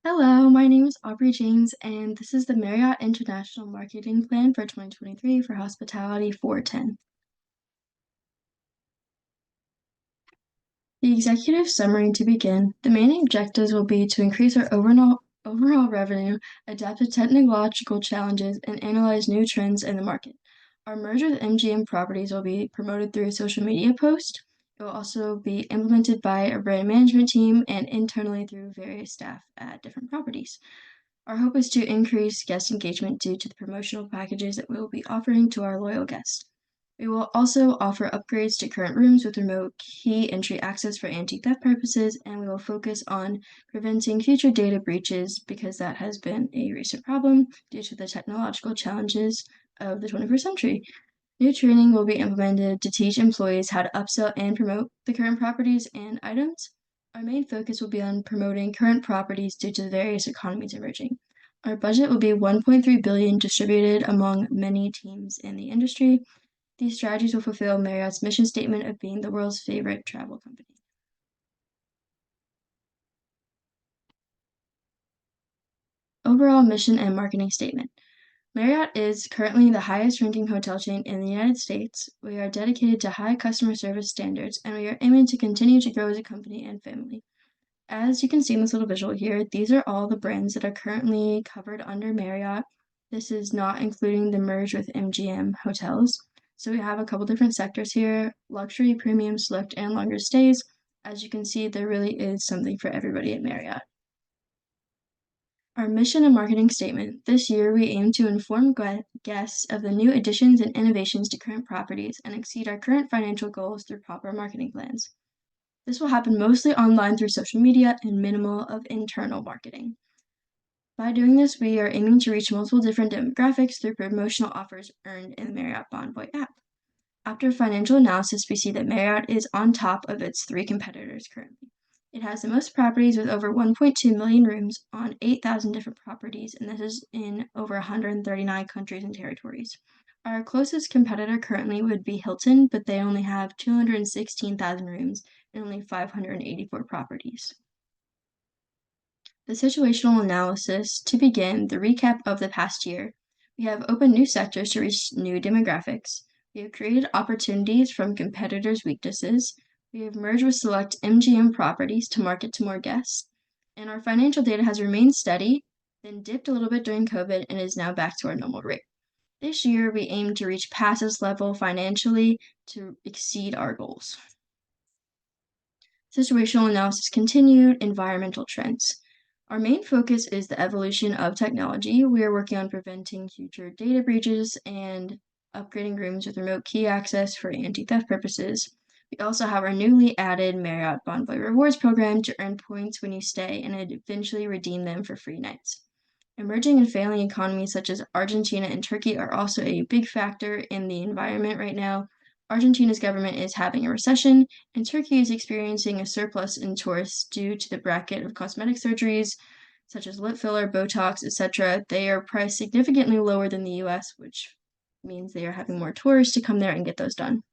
Hello, my name is Aubrey James, and this is the Marriott International Marketing Plan for 2023 for Hospitality 410. The executive summary to begin, the main objectives will be to increase our overall revenue, adapt to technological challenges, and analyze new trends in the market. Our merger with MGM properties will be promoted through a social media post. It will also be implemented by a brand management team and internally through various staff at different properties. Our hope is to increase guest engagement due to the promotional packages that we will be offering to our loyal guests. We will also offer upgrades to current rooms with remote key entry access for anti-theft purposes, and we will focus on preventing future data breaches because that has been a recent problem due to the technological challenges of the 21st century. New training will be implemented to teach employees how to upsell and promote the current properties and items. Our main focus will be on promoting current properties due to the various economies emerging. Our budget will be 1.3 billion distributed among many teams in the industry. These strategies will fulfill Marriott's mission statement of being the world's favorite travel company. Overall mission and marketing statement. Marriott is currently the highest ranking hotel chain in the United States. We are dedicated to high customer service standards, and we are aiming to continue to grow as a company and family. As you can see in this little visual here, these are all the brands that are currently covered under Marriott. This is not including the merge with MGM hotels. So we have a couple different sectors here: luxury, premium, select, and longer stays. As you can see, there really is something for everybody at Marriott. Our mission and marketing statement. This year, we aim to inform guests of the new additions and innovations to current properties and exceed our current financial goals through proper marketing plans. This will happen mostly online through social media and minimal of internal marketing. By doing this, we are aiming to reach multiple different demographics through promotional offers earned in the Marriott Bonvoy app. After financial analysis, we see that Marriott is on top of its three competitors currently. It has the most properties with over 1.2 million rooms on 8,000 different properties, and this is in over 139 countries and territories. Our closest competitor currently would be Hilton, but they only have 216,000 rooms and only 584 properties. The situational analysis. To begin, the recap of the past year. We have opened new sectors to reach new demographics. We have created opportunities from competitors' weaknesses. We have merged with select MGM properties to market to more guests. And our financial data has remained steady, then dipped a little bit during COVID, and is now back to our normal rate. This year, we aim to reach past this level financially to exceed our goals. Situational analysis continued, environmental trends. Our main focus is the evolution of technology. We are working on preventing future data breaches and upgrading rooms with remote key access for anti-theft purposes. We also have our newly added Marriott Bonvoy Rewards program to earn points when you stay and eventually redeem them for free nights. Emerging and failing economies such as Argentina and Turkey are also a big factor in the environment right now. Argentina's government is having a recession, and Turkey is experiencing a surplus in tourists due to the bracket of cosmetic surgeries such as lip filler, Botox, etc. They are priced significantly lower than the US, which means they are having more tourists to come there and get those done.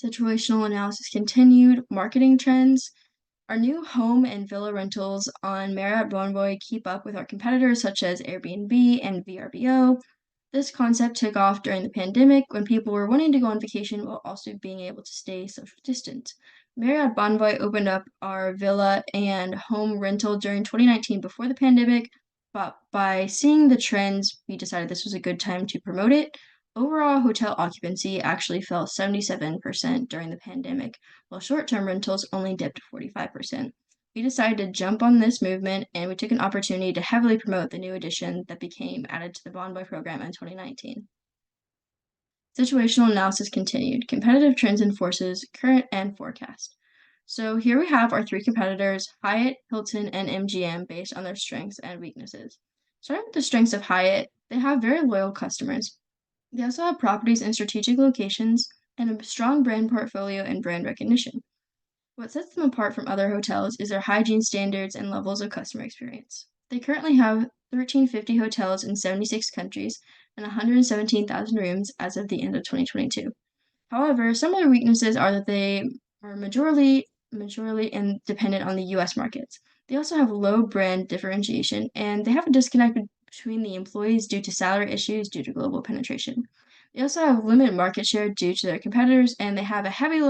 Situational analysis continued, marketing trends. Our new home and villa rentals on Marriott Bonvoy keep up with our competitors such as Airbnb and VRBO. This concept took off during the pandemic when people were wanting to go on vacation while also being able to stay social distance. Marriott Bonvoy opened up our villa and home rental during 2019 before the pandemic, but by seeing the trends, we decided this was a good time to promote it. Overall, hotel occupancy actually fell 77% during the pandemic, while short-term rentals only dipped 45%. We decided to jump on this movement, and we took an opportunity to heavily promote the new addition that became added to the Bonvoy program in 2019. Situational analysis continued, competitive trends and forces, current and forecast. So here we have our three competitors, Hyatt, Hilton, and MGM, based on their strengths and weaknesses. Starting with the strengths of Hyatt, they have very loyal customers. They also have properties in strategic locations and a strong brand portfolio and brand recognition. What sets them apart from other hotels is their hygiene standards and levels of customer experience. They currently have 1,350 hotels in 76 countries and 117,000 rooms as of the end of 2022. However, some of their weaknesses are that they are majorly dependent on the US markets. They also have low brand differentiation, and they have a disconnect between the employees due to salary issues due to global penetration. They also have limited market share due to their competitors, and they have a heavy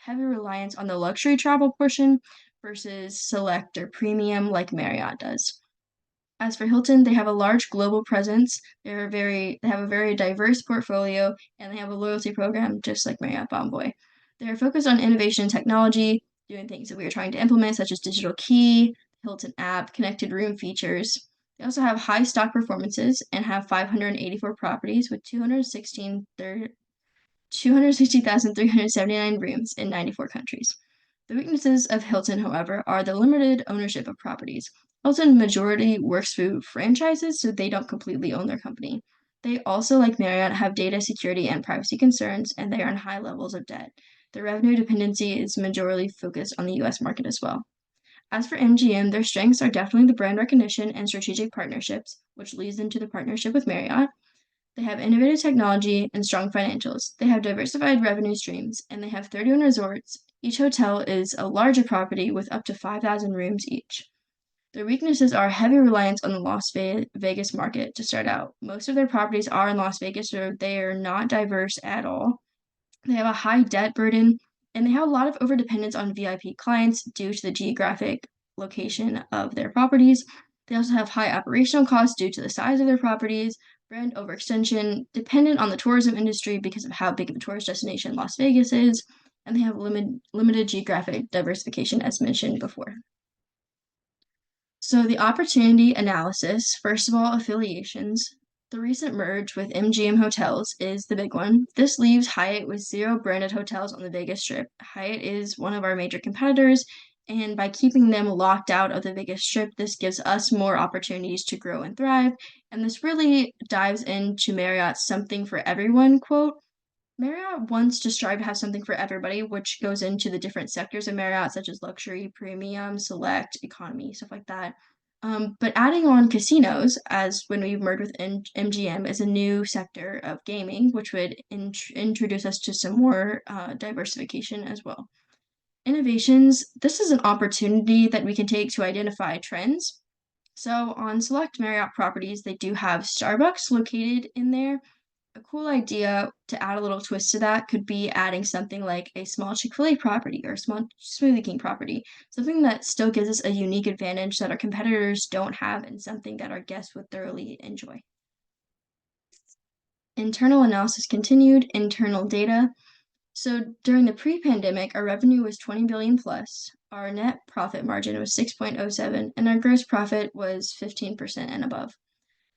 reliance on the luxury travel portion versus select or premium like Marriott does. As for Hilton, they have a large global presence. They have a very diverse portfolio, and they have a loyalty program just like Marriott Bonvoy. They're focused on innovation and technology, doing things that we are trying to implement, such as digital key, Hilton app, connected room features. They also have high stock performances and have 584 properties with 260,379 rooms in 94 countries. The weaknesses of Hilton, however, are the limited ownership of properties. Hilton majority works through franchises, so they don't completely own their company. They also, like Marriott, have data security and privacy concerns, and they are on high levels of debt. Their revenue dependency is majorly focused on the US market as well. As for MGM, their strengths are definitely the brand recognition and strategic partnerships, which leads into the partnership with Marriott. They have innovative technology and strong financials. They have diversified revenue streams, and they have 31 resorts. Each hotel is a larger property with up to 5,000 rooms each. Their weaknesses are heavy reliance on the Vegas market to start out. Most of their properties are in Las Vegas, so they are not diverse at all. They have a high debt burden, and they have a lot of overdependence on VIP clients due to the geographic location of their properties. They also have high operational costs due to the size of their properties, brand overextension, dependent on the tourism industry because of how big of a tourist destination Las Vegas is, and they have limited geographic diversification, as mentioned before. So the opportunity analysis, first of all, affiliations. The recent merge with MGM Hotels is the big one. This leaves Hyatt with 0 branded hotels on the Vegas Strip. Hyatt is one of our major competitors, and by keeping them locked out of the Vegas Strip, this gives us more opportunities to grow and thrive. And this really dives into Marriott's something for everyone quote. Marriott wants to strive to have something for everybody, which goes into the different sectors of Marriott, such as luxury, premium, select, economy, stuff like that. But adding on casinos, as when we merged with MGM, is a new sector of gaming, which would introduce us to some more diversification as well. Innovations, this is an opportunity that we can take to identify trends. So on select Marriott properties, they do have Starbucks located in there. A cool idea to add a little twist to that could be adding something like a small Chick-fil-A property or a small Smoothie King property, something that still gives us a unique advantage that our competitors don't have and something that our guests would thoroughly enjoy. Internal analysis continued, internal data. So during the pre-pandemic, our revenue was 20 billion plus, our net profit margin was 6.07, and our gross profit was 15% and above.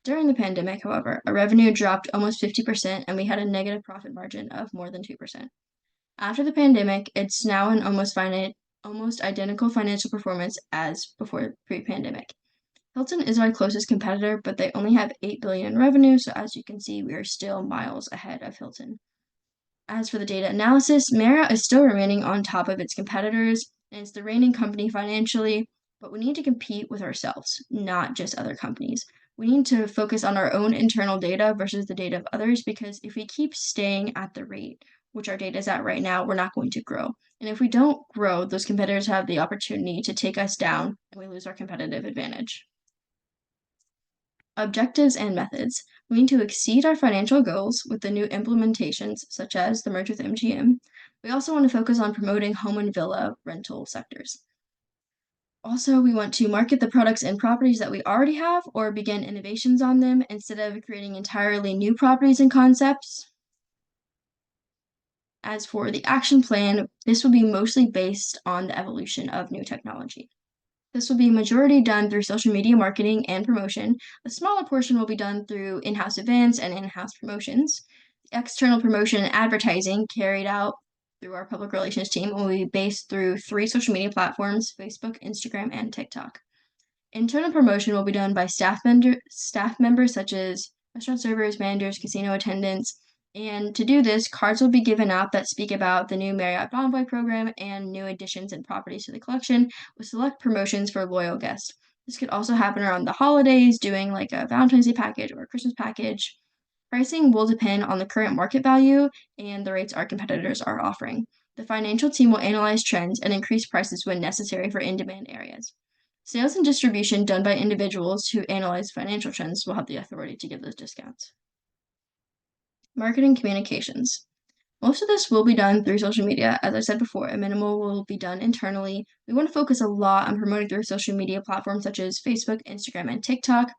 During the pandemic, however, our revenue dropped almost 50% and we had a negative profit margin of more than 2%. After the pandemic, it's now an almost identical financial performance as before pre-pandemic. Hilton is our closest competitor, but they only have 8 billion in revenue, so as you can see, we are still miles ahead of Hilton. As for the data analysis, Marriott is still remaining on top of its competitors, and it's the reigning company financially, but we need to compete with ourselves, not just other companies. We need to focus on our own internal data versus the data of others because if we keep staying at the rate which our data is at right now, we're not going to grow. And if we don't grow, those competitors have the opportunity to take us down and we lose our competitive advantage. Objectives and methods. We need to exceed our financial goals with the new implementations, such as the merge with MGM. We also want to focus on promoting home and villa rental sectors. Also, we want to market the products and properties that we already have or begin innovations on them instead of creating entirely new properties and concepts. As for the action plan, this will be mostly based on the evolution of new technology. This will be majority done through social media marketing and promotion. A smaller portion will be done through in-house events and in-house promotions. External promotion and advertising carried out through our public relations team will be based through 3 social media platforms, Facebook, Instagram, and TikTok. Internal promotion will be done by staff members such as restaurant servers, managers, casino attendants, and to do this, cards will be given out that speak about the new Marriott Bonvoy program and new additions and properties to the collection with select promotions for loyal guests. This could also happen around the holidays, doing like a Valentine's Day package or a Christmas package. Pricing will depend on the current market value and the rates our competitors are offering. The financial team will analyze trends and increase prices when necessary for in-demand areas. Sales and distribution done by individuals who analyze financial trends will have the authority to give those discounts. Marketing communications. Most of this will be done through social media. As I said before, a minimal will be done internally. We want to focus a lot on promoting through social media platforms such as Facebook, Instagram, and TikTok,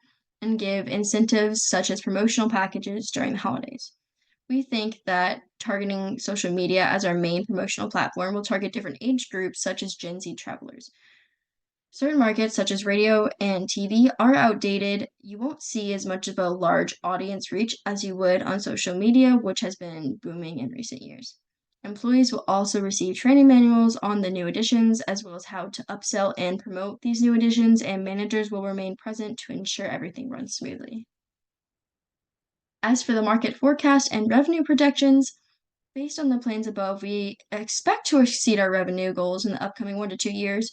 and give incentives such as promotional packages during the holidays. We think that targeting social media as our main promotional platform will target different age groups, such as Gen Z travelers. Certain markets, such as radio and TV, are outdated. You won't see as much of a large audience reach as you would on social media, which has been booming in recent years. Employees will also receive training manuals on the new editions, as well as how to upsell and promote these new editions, and managers will remain present to ensure everything runs smoothly. As for the market forecast and revenue projections, based on the plans above, we expect to exceed our revenue goals in the upcoming 1 to 2 years.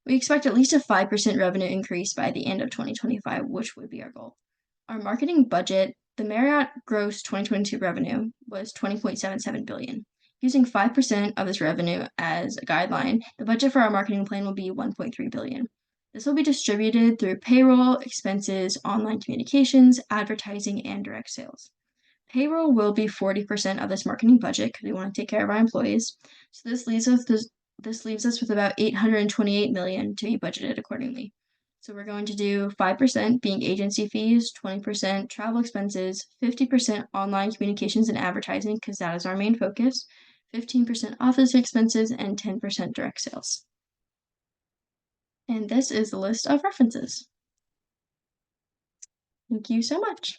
We expect at least a 5% revenue increase by the end of 2025, which would be our goal. Our marketing budget, the Marriott gross 2022 revenue was 20.77 billion. Using 5% of this revenue as a guideline, the budget for our marketing plan will be 1.3 billion. This will be distributed through payroll, expenses, online communications, advertising, and direct sales. Payroll will be 40% of this marketing budget because we want to take care of our employees. So this leaves us with about 828 million to be budgeted accordingly. So we're going to do 5% being agency fees, 20% travel expenses, 50% online communications and advertising because that is our main focus, 15% office expenses, and 10% direct sales. And this is the list of references. Thank you so much.